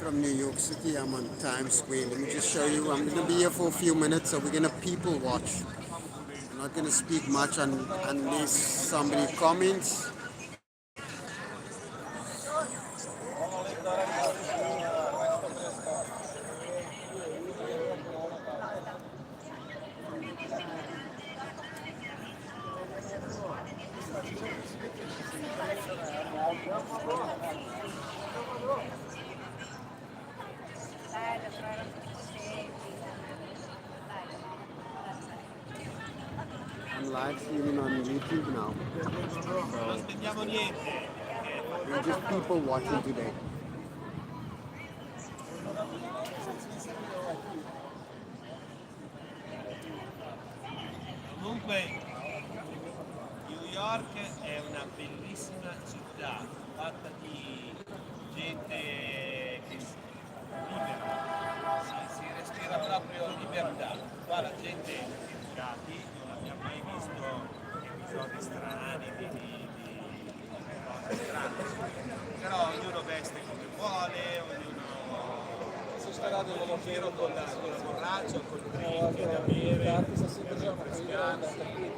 from New York City. I'm on Times Square. Let me just show you. I'm going to be here for a few minutes, so we're going to people watch. I'm not going to speak much unless somebody comments. I'm live streaming on YouTube now. We're just people watching today. Comunque, New York è una bellissima città, fatta di gente che si libera, si respira proprio libertà. Qua la gente è educati, non abbiamo mai visto episodi strani, di cose strane, però ognuno veste come vuole, ognuno va in giro con la borraccia, col drink da bere, per rinfrescarsi.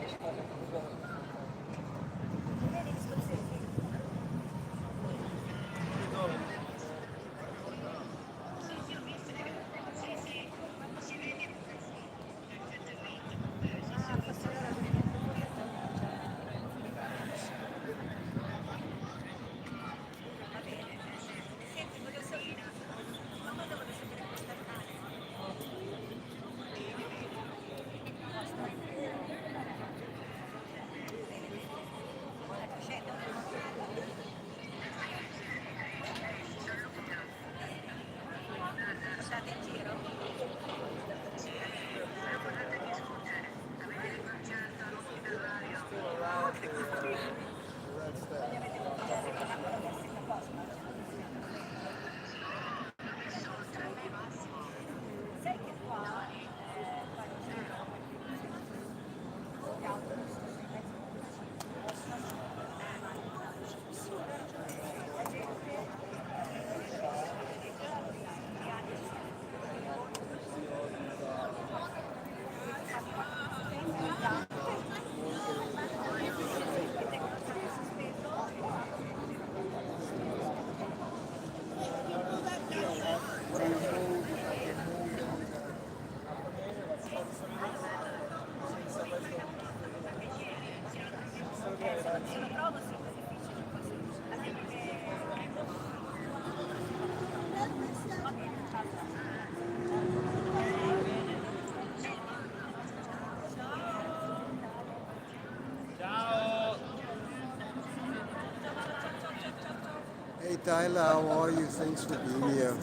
Hey Tyler, how are you? Thanks for being here.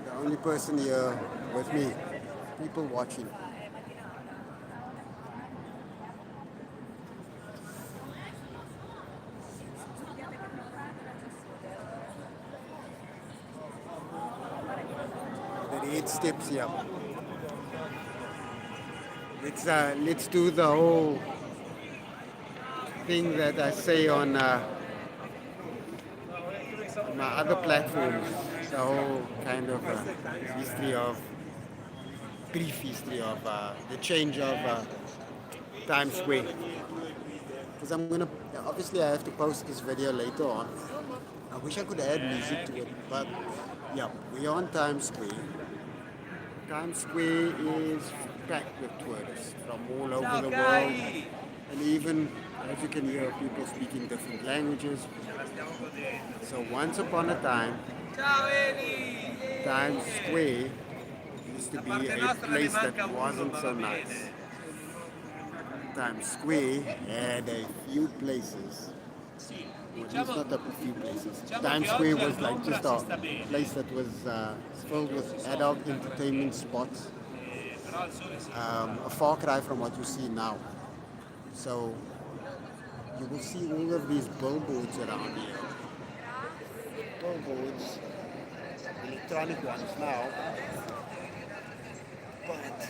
The only person here with me. People watching. The 8 steps here. Let's do the whole thing that I say on my other platforms. The whole kind of history of brief history of the change of Times Square. Because I'm gonna obviously I have to post this video later on. I wish I could add music to it, but yeah, we're on Times Square. Times Square is packed with tourists from all over the world, and even as you can hear, people speaking different languages. So once upon a time, Times Square used to be a place that wasn't so nice. Times Square had a few places. Well, it's not a few places. Times Square was like just a place that was filled with adult entertainment spots. A far cry from what you see now. So you will see all of these billboards around here. Billboards, electronic ones now. But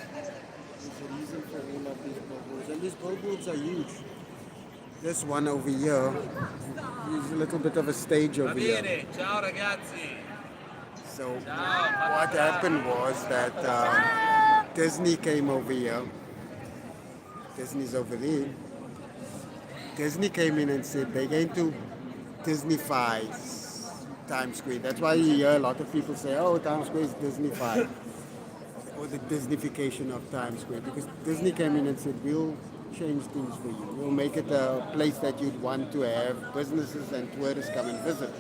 there's a reason for all of these billboards. And these billboards are huge. This one over here is a little bit of a stage over here. Ciao ragazzi. So Ciao, what particolare. happened was that Disney came over here. Disney's over there. Disney came in and said they're going to Disneyfy Times Square. That's why you hear a lot of people say, "Oh, Times Square is Disneyfied," or the Disneyfication of Times Square, because Disney came in and said, "We'll change things for you. We'll make it a place that you'd want to have businesses and tourists come and visit."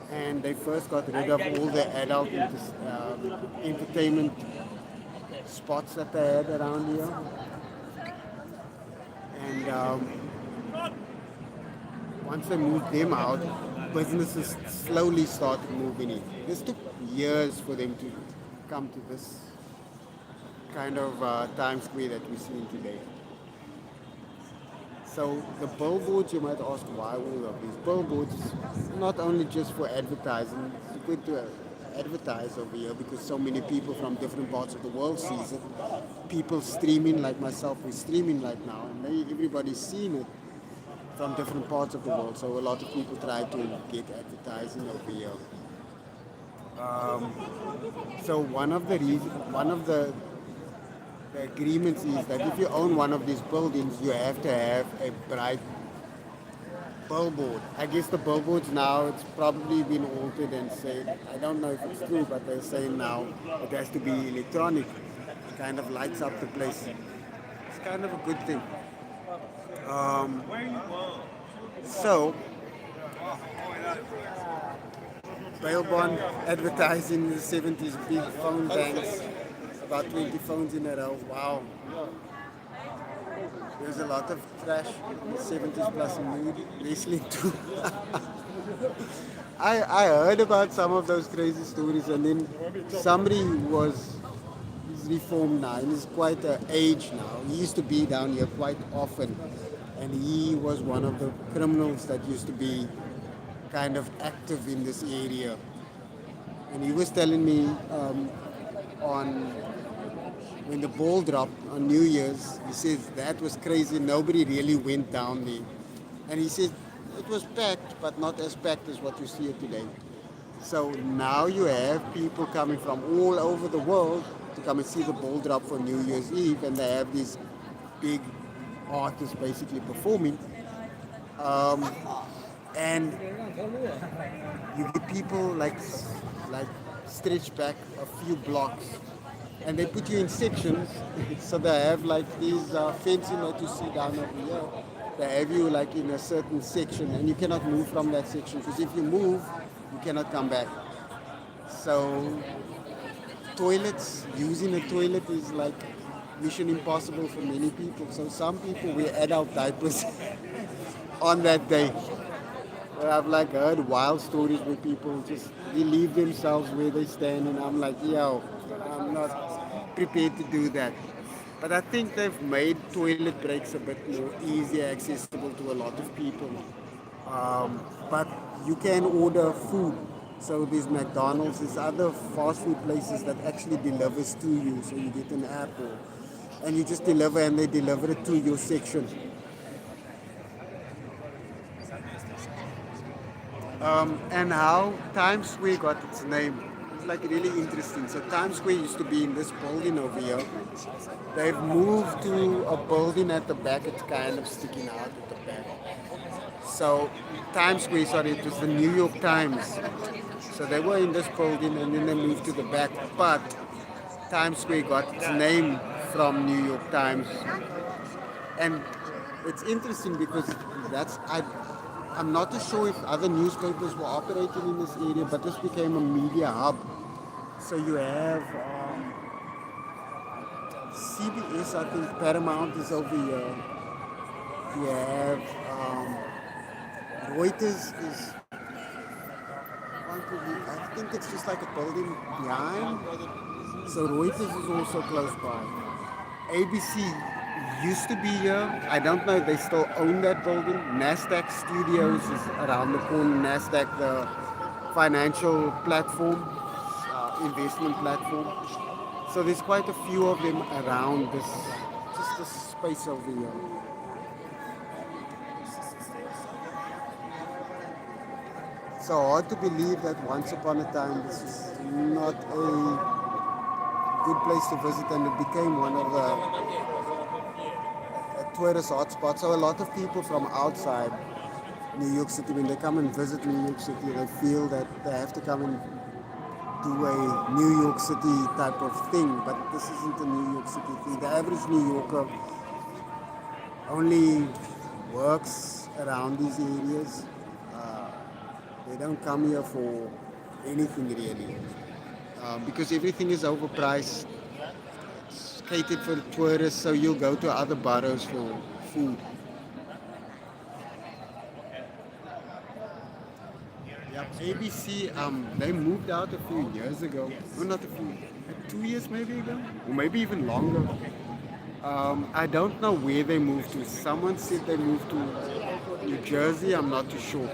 And they first got rid of all the adult entertainment spots that they had around here, and once they moved them out, businesses slowly started moving in. This took years for them to come to this kind of Times Square that we're seeing today. So the billboards, you might ask, why all of these billboards? Not only just for advertising. It's good to advertise over here because so many people from different parts of the world sees it. People streaming like myself, we're streaming right now, and everybody's seeing it from different parts of the world. So a lot of people try to get advertising over here. So one of the agreements is that if you own one of these buildings, you have to have a bright billboard. I guess the billboards now, it's probably been altered and said, I don't know if it's true, but they're saying now it has to be electronic. It kind of lights up the place. It's kind of a good thing. So, bail bond advertising in the 70s, big phone banks, about 20 phones in a row. Wow. There's a lot of trash in the 70s plus mood listening to. I heard about some of those crazy stories, and then somebody who was he's reformed now and he's quite an age now. He used to be down here quite often, and he was one of the criminals that used to be kind of active in this area. And he was telling me on when the ball dropped on New Year's, he says that was crazy. Nobody really went down there. And he says it was packed, but not as packed as what you see it today. So now you have people coming from all over the world to come and see the ball drop for New Year's Eve, and they have these big artists basically performing. And you get people like stretch back a few blocks, and they put you in sections. So they have like these fencing that you see down over here. They have you like in a certain section, and you cannot move from that section because if you move, you cannot come back. So toilets, using a toilet is like mission impossible for many people. So some people wear adult diapers on that day. Well, I've like heard wild stories where people just relieve themselves where they stand, and I'm like, yo, I'm not prepared to do that. But I think they've made toilet breaks a bit more easier accessible to a lot of people. But you can order food. So there's McDonald's, there's other fast food places that actually delivers to you. So you get an app and you just deliver and they deliver it to your section. And how Times Square got its name. It's like really interesting. So Times Square used to be in this building over here. They've moved to a building at the back. It's kind of sticking out at the back. So Times Square, sorry, it was the New York Times. So they were in this building and then they moved to the back. But Times Square got its name from New York Times. And it's interesting because I'm not too sure if other newspapers were operating in this area, but this became a media hub. So you have CBS, I think Paramount is over here. You have Reuters is I think it's just like a building behind. So Reuters is also close by. ABC used to be here. I don't know if they still own that building. NASDAQ Studios is around the corner. NASDAQ, the financial platform, investment platform. So there's quite a few of them around just this space over here. so hard to believe that once upon a time this is not a good place to visit, and it became one of the tourist hotspots. So a lot of people from outside New York City, when they come and visit New York City, they feel that they have to come and do a New York City type of thing. But this isn't a New York City thing. The average New Yorker only works around these areas. Uh, they don't come here for anything really, because everything is overpriced. It's catered for tourists, so you'll go to other boroughs for food. Yep, ABC, they moved out a few years ago. No, not a few, 2 years maybe ago, or maybe even longer. I don't know where they moved to. Someone said they moved to New Jersey. I'm not too sure.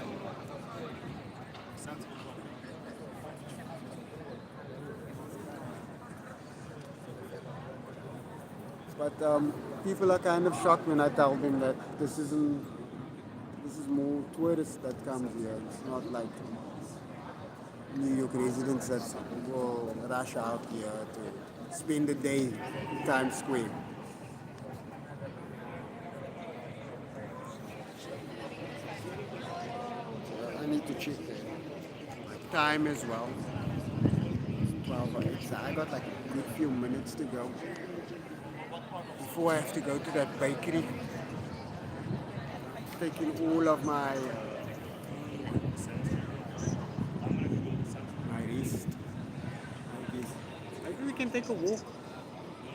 But people are kind of shocked when I tell them that this isn't. This is more tourists that comes here. It's not like New York residents that will rush out here to spend the day in Times Square. I need to check my time as well. 12:08. So I got like a good few minutes to go before I have to go to that bakery. Taking all of my wrist. I guess. Maybe we can take a walk.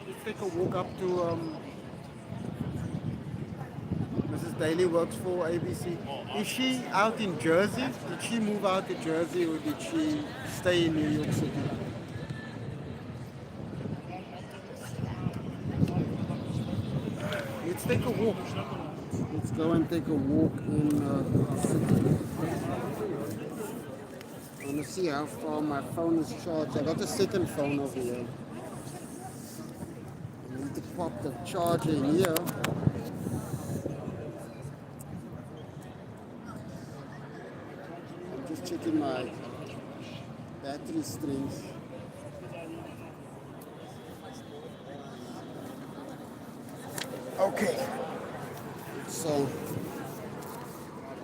Let's take a walk up to Mrs. Daly works for ABC. Is she out in Jersey? Did she move out to Jersey, or did she stay in New York City? Let's take a walk. Let's go and take a walk in the city. I want to see how far my phone is charged. I got a second phone over here. I need to pop the charger in here. I'm just checking my battery strings. Okay, so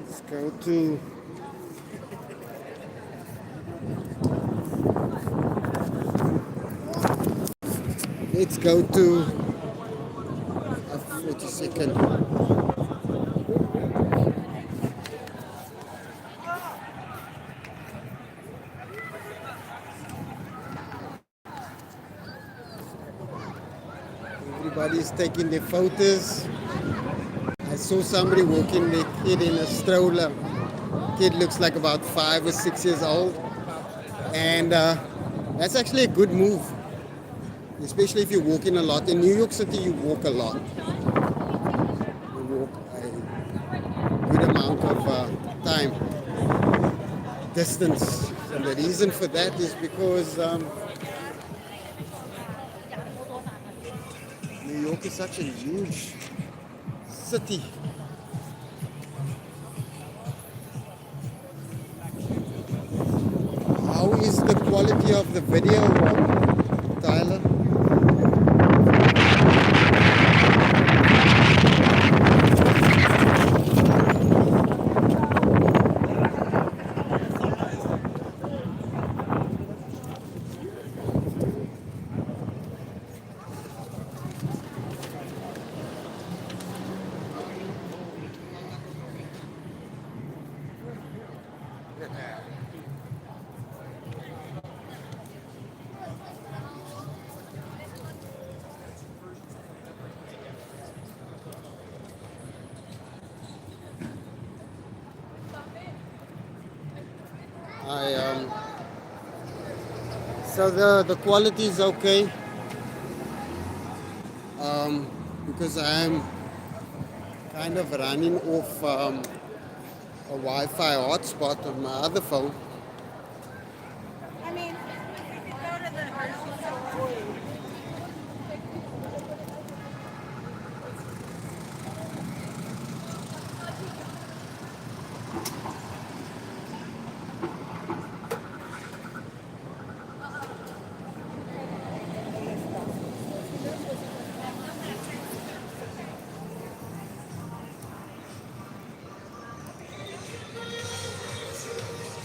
let's go to a 40-second. Everybody's taking their photos. I saw somebody walking their kid in a stroller. Kid looks like about 5 or 6 years old, and that's actually a good move, especially if you're walking a lot. In New York City, you walk a lot. You walk a good amount of time, distance. And the reason for that is because New York is such a huge city. How is the quality of the video, Tyler? I So the quality is okay, because I'm kind of running off a Wi-Fi hotspot on my other phone. I mean, we could go to the Hershey.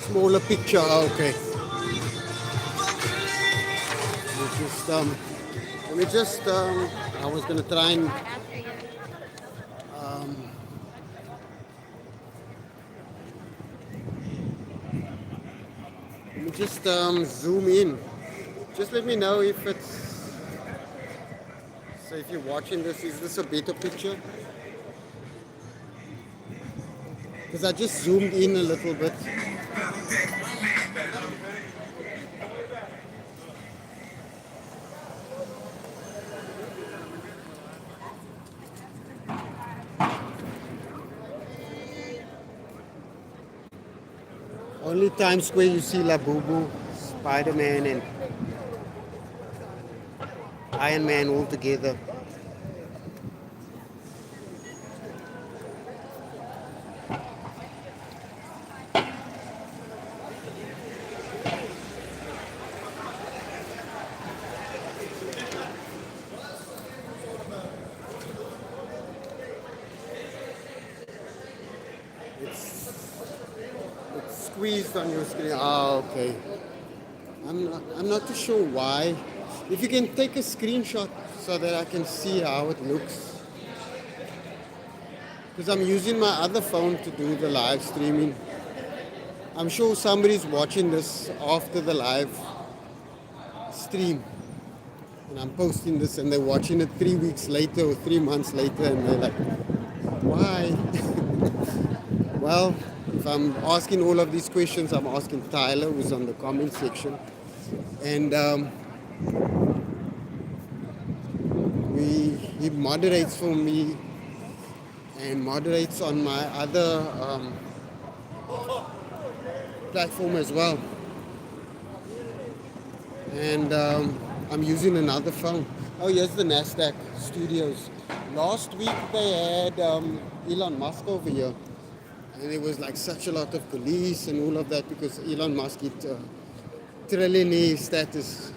smaller picture. Okay. Let me just I was gonna try and let me just zoom in. Just let me know if it's so if you're watching this, is this a better picture? Because I just zoomed in a little bit. Only Times Square you see La Boo Boo, Spider-Man and Iron Man all together. It's squeezed on your screen. Ah, okay. I'm not too sure why. If you can take a screenshot so that I can see how it looks. Because I'm using my other phone to do the live streaming. I'm sure somebody's watching this after the live stream. And I'm posting this and they're watching it 3 weeks later or 3 months later and they're like, why? Well, if I'm asking all of these questions, I'm asking Tyler, who's on the comment section. And he moderates for me and moderates on my other platform as well. And I'm using another phone. Oh, here's the NASDAQ studios. Last week they had Elon Musk over here. And there was like such a lot of police and all of that because Elon Musk hit trillionaire status.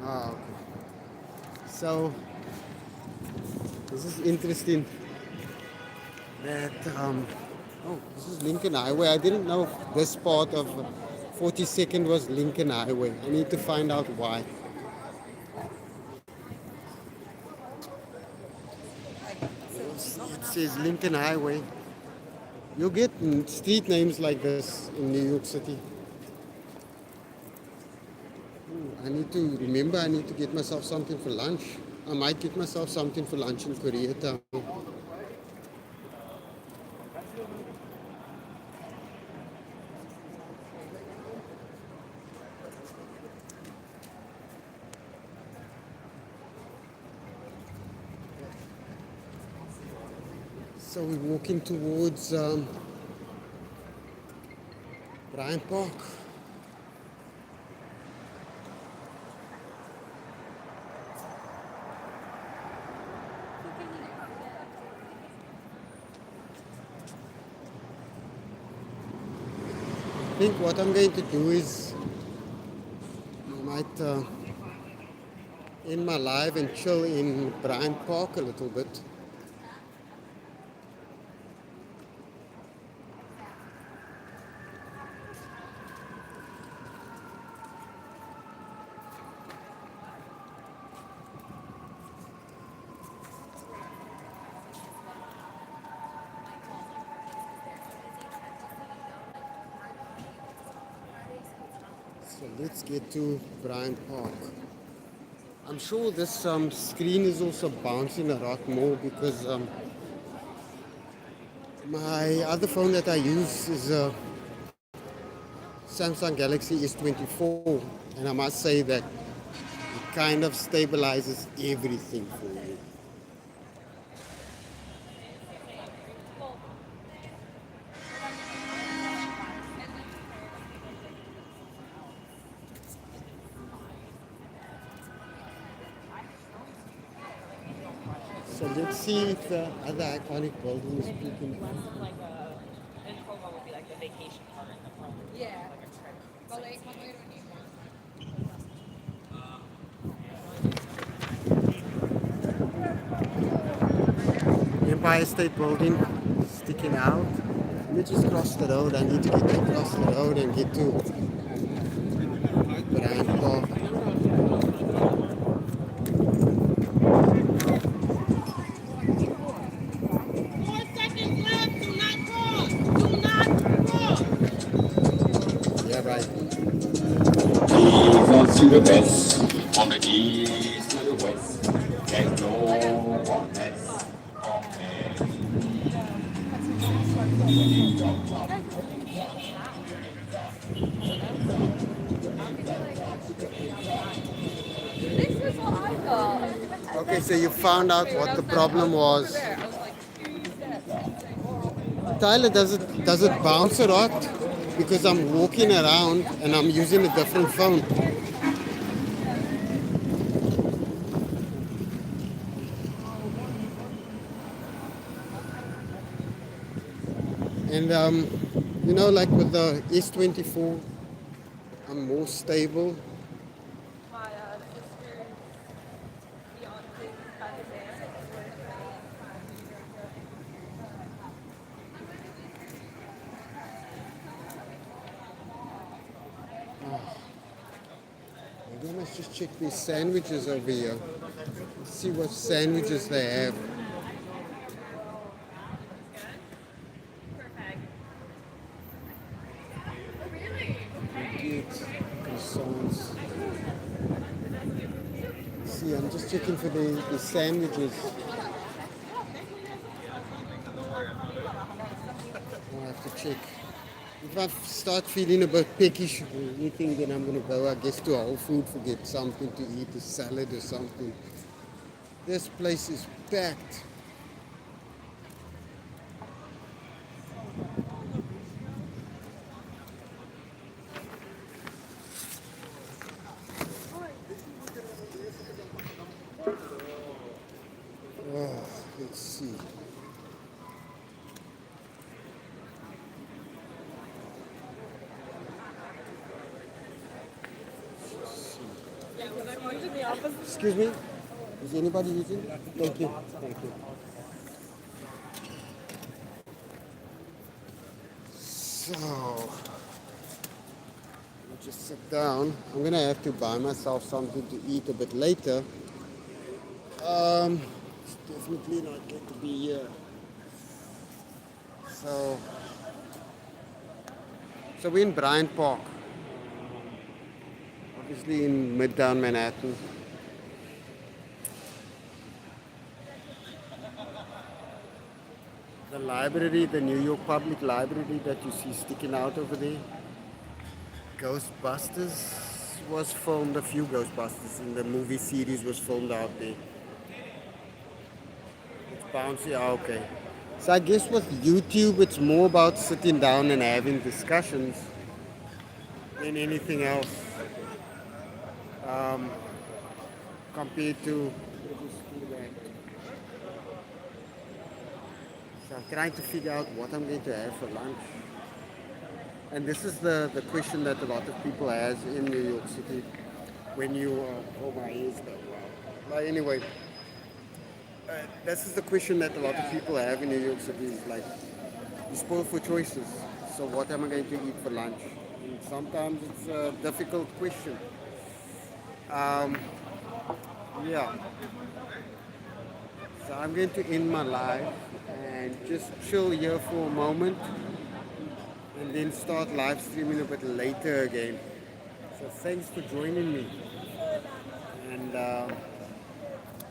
Ah, okay. So this is interesting that oh, this is Lincoln Highway. I didn't know this part of 42nd was Lincoln Highway. I need to find out why. It says Lincoln Highway. You'll get street names like this in New York City. I need to remember I need to get myself something for lunch. I might get myself something for lunch in Koreatown. So we're walking towards Bryant Park. I think what I'm going to do is I might end my live and chill in Bryant Park a little bit. So let's get to Bryant Park. I'm sure this screen is also bouncing a lot more because my other phone that I use is a Samsung Galaxy S24, and I must say that it kind of stabilizes everything for me. So let's see if the other iconic building is peeking. Like info would be like the vacation part in the front. Yeah. Like a trip. But like, we don't need one. Empire State Building sticking out. Let me just cross the road. I need to get across the road and get to Bryant Park. 4 seconds left. Do not cross. Do not cross. Yeah, right. Jesus to the best, from the east to the west, there's no one less compared. This is what I got. Okay, so you found out what the problem was. Tyler, does it bounce a lot? Because I'm walking around and I'm using a different phone. And like with the S24, I'm more stable. Maybe I must just check these sandwiches over here. Let's see what sandwiches they have. Get croissants. See, I'm just checking for the sandwiches. I'll have to check. If I start feeling a bit peckish or anything, then I'm going to go, I guess, to Whole Foods to get something to eat, a salad or something. This place is packed. Oh, let's see. Excuse me? Is anybody using it? Thank you. Thank you. So, let me just sit down. I'm gonna have to buy myself something to eat a bit later. It's definitely not going to be here. So we're in Bryant Park, obviously in Midtown Manhattan. The library, the New York Public Library that you see sticking out over there, Ghostbusters was filmed, a few Ghostbusters in the movie series was filmed out there. It's bouncy, okay. So I guess with YouTube, it's more about sitting down and having discussions than anything else. Compared to, so I'm trying to figure out what I'm going to have for lunch. And this is the question that a lot of people has in New York City when you, oh my ears go, wow. But anyway, this is the question that a lot of people have in New York City is like, you spoil for choices. So what am I going to eat for lunch? And sometimes it's a difficult question. Yeah. So I'm going to end my live and just chill here for a moment and then start live streaming a bit later again. So thanks for joining me. And I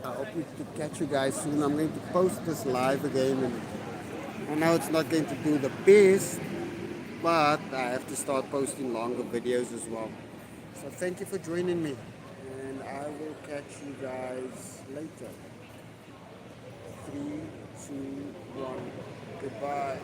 hope to catch you guys soon. I'm going to post this live again, and I know it's not going to do the best, but I have to start posting longer videos as well. So thank you for joining me, and I will catch you guys later. 3, 2, 1, goodbye.